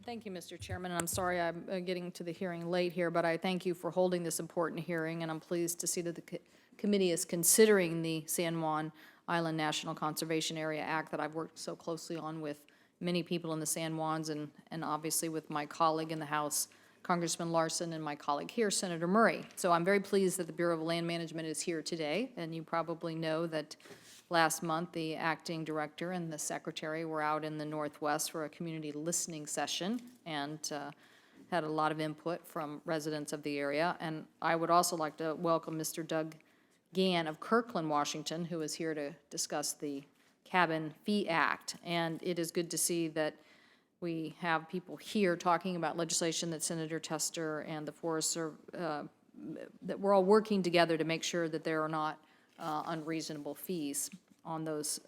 Thank you, Mr. Chairman, and I'm sorry I'm getting to the hearing late here, but I thank you for holding this important hearing, and I'm pleased to see that the committee is considering the San Juan Island National Conservation Area Act that I've worked so closely on with many people in the San Juans and obviously with my colleague in the House, Congressman Larson, and my colleague here, Senator Murray. So I'm very pleased that the Bureau of Land Management is here today, and you probably know that last month the acting director and the secretary were out in the Northwest for a community listening session and had a lot of input from residents of the area. And I would also like to welcome Mr. Doug Gann of Kirkland, Washington, who is here to discuss the Cabin Fee Act. And it is good to see that we have people here talking about legislation that Senator Tester and the Forest Service, that we're all working together to make sure that there are not unreasonable fees on those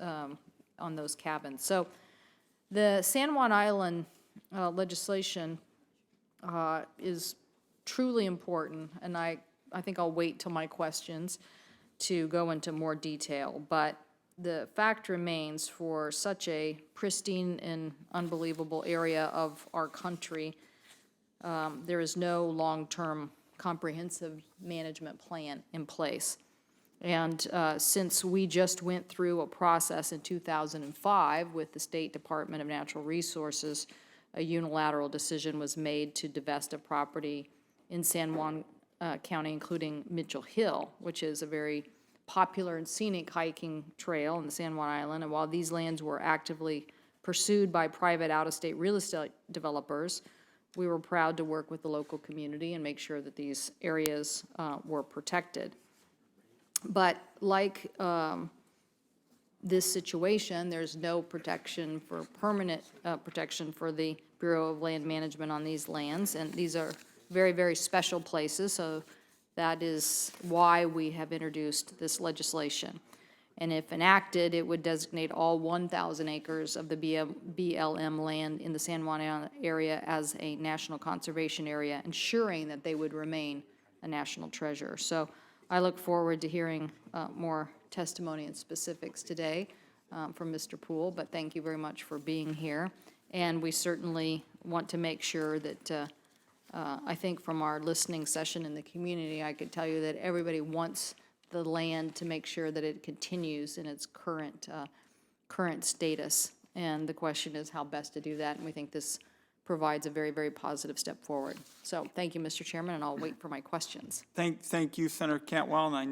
cabins. So the San Juan Island legislation is truly important, and I think I'll wait till my questions to go into more detail. But the fact remains, for such a pristine and unbelievable area of our country, there is no long-term comprehensive management plan in place. And since we just went through a process in 2005 with the State Department of Natural Resources, a unilateral decision was made to divest of property in San Juan County, including Mitchell Hill, which is a very popular and scenic hiking trail in the San Juan Island. And while these lands were actively pursued by private out-of-state real estate developers, we were proud to work with the local community and make sure that these areas were protected. But like this situation, there's no protection for permanent protection for the Bureau of Land Management on these lands, and these are very, very special places, so that is why we have introduced this legislation. And if enacted, it would designate all 1,000 acres of the BLM land in the San Juan area as a national conservation area, ensuring that they would remain a national treasure. So I look forward to hearing more testimony and specifics today from Mr. Poole, but thank you very much for being here. And we certainly want to make sure that I think from our listening session in the community, I could tell you that everybody wants the land to make sure that it continues in its current status. And the question is how best to do that, and we think this provides a very, very positive step forward. So thank you, Mr. Chairman, and I'll wait for my questions. Thank you, Senator Cantwell, and I